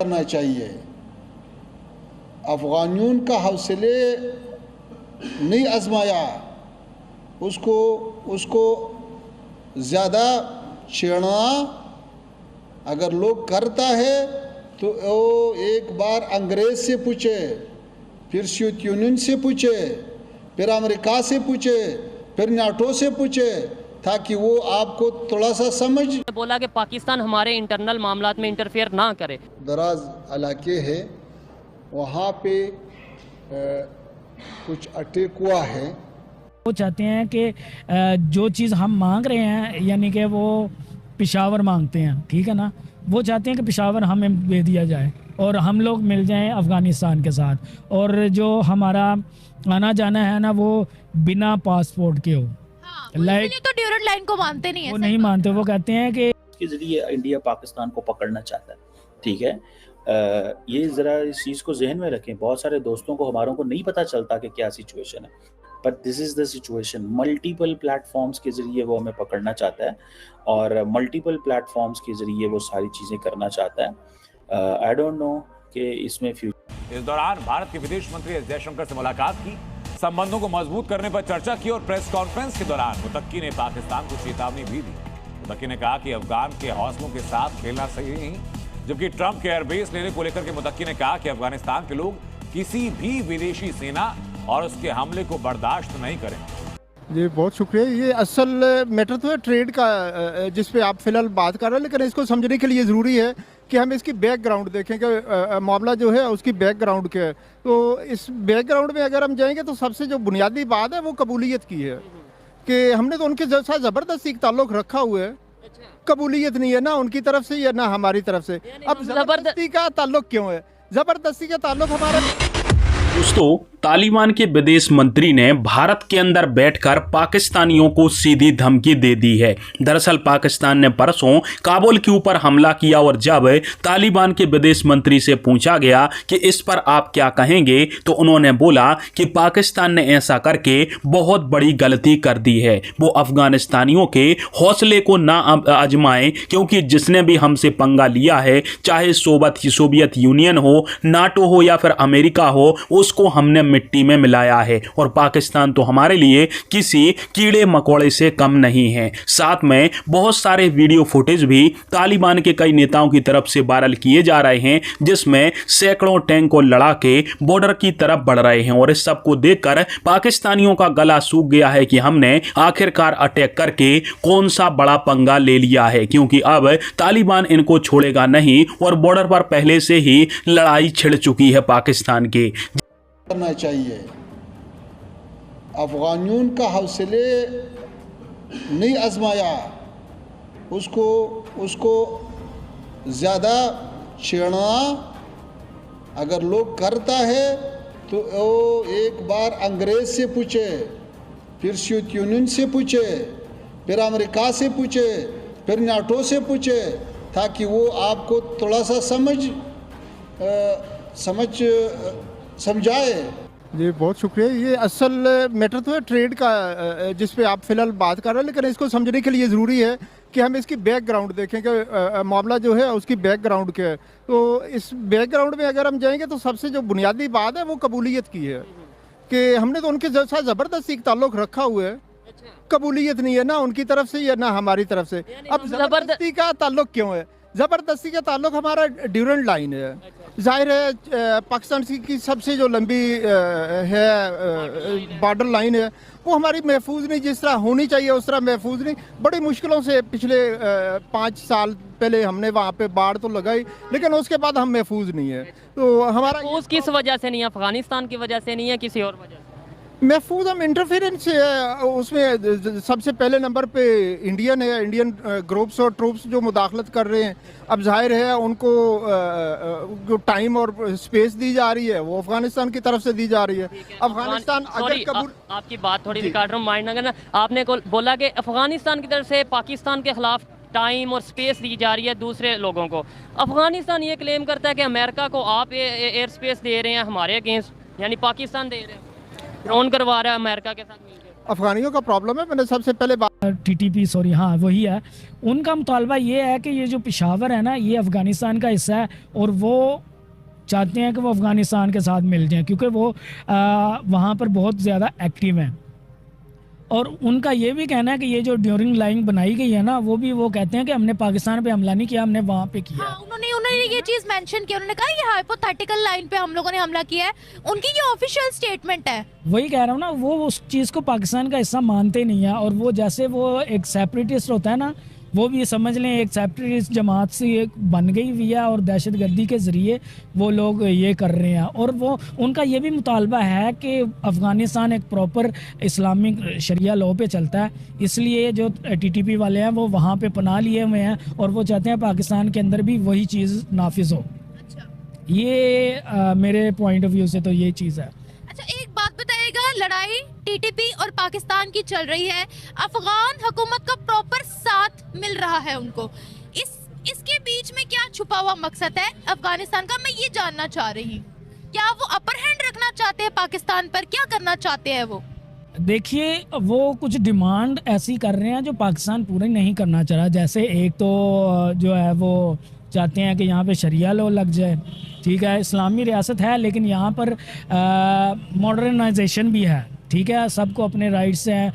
करना चाहिए। अफगानियों का हौसले नहीं आजमाया, उसको ज़्यादा छेड़ना अगर लोग करता है तो वो एक बार अंग्रेज़ से पूछे, फिर सोवियत यूनियन से पूछे, फिर अमेरिका से पूछे, फिर नाटो से पूछे, ताकि वो आपको थोड़ा सा समझ। बोला कि पाकिस्तान हमारे इंटरनल मामलात में इंटरफेयर ना करे। दराज इलाके है, वहाँ पे कुछ अटैक हुआ है। वो चाहते हैं कि जो चीज़ हम मांग रहे हैं, यानी कि वो पेशावर मांगते हैं, ठीक है ना, वो चाहते हैं कि पेशावर हमें दे दिया जाए और हम लोग मिल जाएं अफ़गानिस्तान के साथ, और जो हमारा आना जाना है ना वो बिना पासपोर्ट के हो। लाइक तो ड्यूरेंट लाइन को मानते नहीं है, वो नहीं मानते, वो कहते हैं कि के जरिए इंडिया पाकिस्तान को पकड़ना चाहता है, ठीक है। ये ज़रा इस चीज़ को जहन में रखें। बहुत सारे दोस्तों को, हमारों को नहीं पता चलता कि क्या सिचुएशन है, but this is the situation. Multiple platforms के ज़रिए वो हमें पकड़ना चाहता है और मल्टीपल प्लेटफॉर्म्स के ज़रिए वो सारी चीज़ें करना चाहता है। आई डोंट नो कि इसमें फ्यूचर। इस दौरान भारत के विदेश मंत्री एस जयशंकर से मुलाकात की, संबंधों को मजबूत करने पर चर्चा की और प्रेस कॉन्फ्रेंस के दौरान मुतक्की ने पाकिस्तान को चेतावनी भी दी। मुतक्की ने कहा कि अफगान के हौसलों के साथ खेलना सही नहीं, जबकि ट्रंप के एयरबेस लेने को लेकर के मुतक्की ने कहा कि अफगानिस्तान के लोग किसी भी विदेशी सेना और उसके हमले को बर्दाश्त नहीं करेंगे। जी बहुत शुक्रिया। ये असल मैटर तो है ट्रेड का, जिस पे आप फिलहाल बात कर रहे हैं, लेकिन इसको समझने के लिए ज़रूरी है कि हम इसकी बैकग्राउंड देखें कि मामला जो है उसकी बैकग्राउंड क्या है। तो इस बैकग्राउंड में अगर हम जाएंगे तो सबसे जो बुनियादी बात है वो कबूलियत की है कि हमने तो उनके साथ ज़बरदस्ती ताल्लुक़ रखा हुआ है। कबूलियत नहीं है ना उनकी तरफ से या ना हमारी तरफ से। अब ज़बरदस्ती का ताल्लुक़ क्यों है? ज़बरदस्ती का ताल्लुक़ हमारा। दोस्तों, तालिबान के विदेश मंत्री ने भारत के अंदर बैठकर पाकिस्तानियों को सीधी धमकी दे दी है। दरअसल पाकिस्तान ने परसों काबुल के ऊपर हमला किया और जब तालिबान के विदेश मंत्री से पूछा गया कि इस पर आप क्या कहेंगे, तो उन्होंने बोला कि पाकिस्तान ने ऐसा करके बहुत बड़ी गलती कर दी है। वो अफगानिस्तानियों के हौसले को ना आजमाएं, क्योंकि जिसने भी हमसे पंगा लिया है, चाहे सोवियत यूनियन हो, नाटो हो या फिर अमेरिका हो, उसको हमने मिट्टी में मिलाया है और पाकिस्तान तो हमारे लिए किसी कीड़े मकोड़े से कम नहीं है। साथ में बहुत सारे वीडियो फुटेज भी तालिबान के कई नेताओं की तरफ से वायरल किए जा रहे हैं, जिसमें सैकड़ों टैंक को लड़ा के बॉर्डर की तरफ बढ़ रहे हैं और इस सब को देखकर पाकिस्तानियों का गला सूख गया है कि हमने आखिरकार अटैक करके कौन सा बड़ा पंगा ले लिया है, क्योंकि अब तालिबान इनको छोड़ेगा नहीं और बॉर्डर पर पहले से ही लड़ाई छिड़ चुकी है पाकिस्तान की। करना चाहिए। अफगानियों का हौसले नहीं आजमाया, उसको ज़्यादा छेड़ना अगर लोग करता है तो वो एक बार अंग्रेज़ से पूछे, फिर सोवियत यूनियन से पूछे, फिर अमेरिका से पूछे, फिर नाटो से पूछे, ताकि वो आपको थोड़ा सा समझाए। जी बहुत शुक्रिया। ये असल मैटर तो है ट्रेड का, जिस पे आप फिलहाल बात कर रहे हैं, लेकिन इसको समझने के लिए ज़रूरी है कि हम इसकी बैकग्राउंड देखें कि मामला जो है उसकी बैकग्राउंड क्या है। तो इस बैकग्राउंड में अगर हम जाएंगे तो सबसे जो बुनियादी बात है वो कबूलियत की है कि हमने तो उनके साथ ज़बरदस्ती ताल्लुक़ रखा हुआ है। कबूलियत नहीं है ना उनकी तरफ से या ना हमारी तरफ से। अब ज़बरदस्ती का ताल्लुक़ क्यों है? ज़बरदस्ती का ताल्लुक़ हमारा ड्यूरेंट लाइन है। जाहिर है पाकिस्तान की सबसे जो लंबी है बॉर्डर लाइन है, वो हमारी महफूज नहीं, जिस तरह होनी चाहिए उस तरह महफूज नहीं। बड़ी मुश्किलों से पिछले 5 साल पहले हमने वहाँ पे बाढ़ तो लगाई, लेकिन उसके बाद हम महफूज नहीं है। तो हमारा किस वजह से नहीं है? अफगानिस्तान की वजह से नहीं है, किसी और वजह से? महफूज हम इंटरफेरेंस है उसमें। सबसे पहले नंबर पे इंडियन ग्रुप्स और ट्रूप्स जो मुदाखलत कर रहे हैं। अब जाहिर है उनको जो टाइम और स्पेस दी जा रही है वो अफगानिस्तान की तरफ से दी जा रही है। अफगानिस्तान अगर कबूल आपकी बात थोड़ी भी काट रहा हूँ, माइंड ना करना। आपने बोला कि अफगानिस्तान की तरफ से पाकिस्तान के खिलाफ टाइम और स्पेस दी जा रही है दूसरे लोगों को। अफगानिस्तान ये क्लेम करता है कि अमेरिका को आप एयर स्पेस दे रहे हैं हमारे अगेंस्ट, यानी पाकिस्तान दे रहे हैं, ड्रोन करवा रहा है अमेरिका के साथ मिलकर। अफगानियों का प्रॉब्लम है। मैंने सबसे पहले टीटीपी, सॉरी, हाँ वही है। उनका मुतालबा ये है कि ये जो पेशावर है ना, ये अफ़गानिस्तान का हिस्सा है और वो चाहते हैं कि वो अफ़गानिस्तान के साथ मिल जाएं, क्योंकि वो वहाँ पर बहुत ज़्यादा एक्टिव हैं। और उनका ये भी कहना है कि ये जो ड्यूरिंग लाइन बनाई गई है ना, वो भी वो कहते हैं कि हमने पाकिस्तान पे हमला नहीं किया, हमने वहाँ पे किया। हाँ, उन्होंने उन्होंने ये चीज मेंशन की। उन्होंने कहा ये हाइपोथेटिकल लाइन पे हम लोगों ने हमला किया है। उनकी ये ऑफिशियल स्टेटमेंट है। वही कह रहा हूँ ना, वो उस चीज़ को पाकिस्तान का हिस्सा मानते नहीं है। और वो जैसे वो एक सेपरेटिस्ट होता है ना, वो भी समझ लें एक सेपरेटिस्ट जमात से एक बन गई हुई है और दहशतगर्दी के ज़रिए वो लोग ये कर रहे हैं। और वो उनका ये भी मुतालबा है कि अफ़गानिस्तान एक प्रॉपर इस्लामिक शरिया लॉ पे चलता है, इसलिए जो टीटीपी वाले हैं वो वहाँ पे पनाह लिए हुए हैं और वो चाहते हैं पाकिस्तान के अंदर भी वही चीज़ नाफिज हो। अच्छा ये मेरे पॉइंट ऑफ व्यू से तो ये चीज़ है। अच्छा, एक बात बताइएगा, लड़ाई टीटीपी और पाकिस्तान की चल रही है, अफगान हुकूमत का प्रॉपर साथ मिल रहा है उनको, इसके बीच में क्या छुपा हुआ मकसद है अफगानिस्तान का? मैं ये जानना चाह रही हूँ। क्या वो अपर हैंड रखना चाहते हैं पाकिस्तान पर? क्या करना चाहते हैं वो? देखिए, वो कुछ डिमांड ऐसी कर रहे हैं जो पाकिस्तान पूरी नहीं करना चाह रहा। जैसे एक तो जो है वो चाहते हैं कि यहाँ पे शरिया लॉ लग जाए, ठीक है, इस्लामी रियासत है लेकिन यहाँ पर मॉडर्नाइजेशन भी है, ठीक है, सबको अपने राइट्स हैं,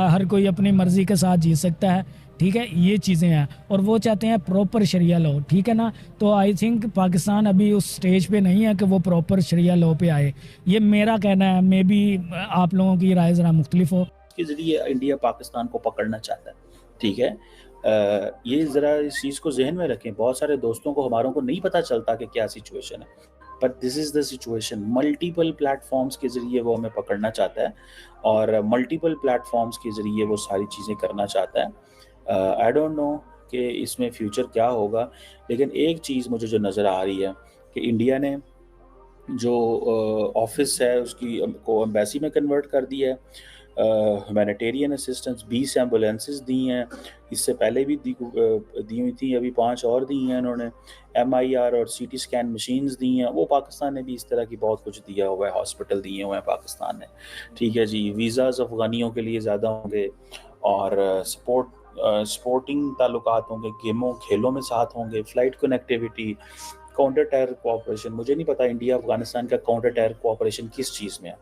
हर कोई अपनी मर्ज़ी के साथ जी सकता है, ठीक है, ये चीज़ें हैं। और वो चाहते हैं प्रॉपर शरिया लॉ, ठीक है ना। तो आई थिंक पाकिस्तान अभी उस स्टेज पे नहीं है कि वो प्रॉपर शरिया लॉ पे आए। ये मेरा कहना है, मे बी आप लोगों की राय ज़रा मुख्तलिफ हो। के ज़रिए इंडिया पाकिस्तान को पकड़ना चाहता है, ठीक है। ये ज़रा इस चीज़ को जहन में रखें। बहुत सारे दोस्तों को हमारों को नहीं पता चलता कि क्या सिचुएशन है, but this is the situation. Multiple platforms के ज़रिए वो हमें पकड़ना चाहता है और मल्टीपल प्लेटफॉर्म्स के ज़रिए वो सारी चीज़ें करना चाहता है। आई डोंट नो कि इसमें फ्यूचर क्या होगा, लेकिन एक चीज़ मुझे जो नज़र आ रही है कि इंडिया ने जो ऑफिस है उसकी को एम्बेसी में कन्वर्ट कर दिया है। ह्यूमैनिटेरियन असिस्टेंस 20 एम्बुलेंसेस दी हैं, इससे पहले भी दी हुई थी, अभी 5 और दी हैं इन्होंने। MIR और CT स्कैन मशीन्स दी हैं। वो पाकिस्तान ने भी इस तरह की बहुत कुछ दिया हुआ है, हॉस्पिटल दिए हुए हैं पाकिस्तान ने, ठीक है जी। वीज़ाज़ अफ़गानियों के लिए ज़्यादा होंगे और स्पोर्टिंग ताल्लुकात होंगे, गेमों खेलों में साथ होंगे, flight connectivity, counter terror cooperation. मुझे नहीं पता इंडिया अफगानिस्तान का काउंटर टेरर कोऑपरेशन किस चीज़ में है,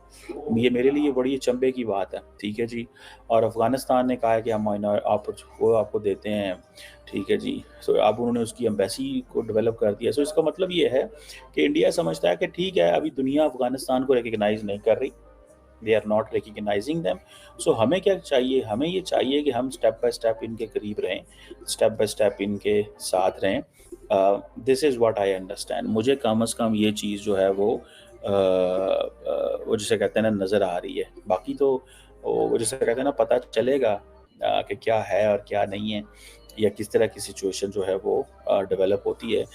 ये मेरे लिए बड़ी चंबे की बात है, ठीक है जी। और अफगानिस्तान ने कहा है कि हम आपको देते हैं, ठीक है जी। सो अब उन्होंने उसकी एम्बेसी को डेवलप कर दिया। सो इसका मतलब ये है कि इंडिया समझता है कि ठीक है, अभी दुनिया अफगानिस्तान को रिकग्नाइज़ नहीं कर रही, they are not recognising them. So हमें क्या चाहिए? हमें ये चाहिए कि हम स्टेप बाय स्टेप इनके करीब रहें, स्टेप बाय स्टेप इनके साथ रहें। This is what I understand. मुझे कम से कम ये चीज़ जो है वो जिसे कहते हैं ना नज़र आ रही है। बाकी तो वो जिसे कहते हैं ना पता चलेगा कि क्या है और क्या नहीं है, या किस तरह की सिचुएशन जो है वो डेवलप होती है।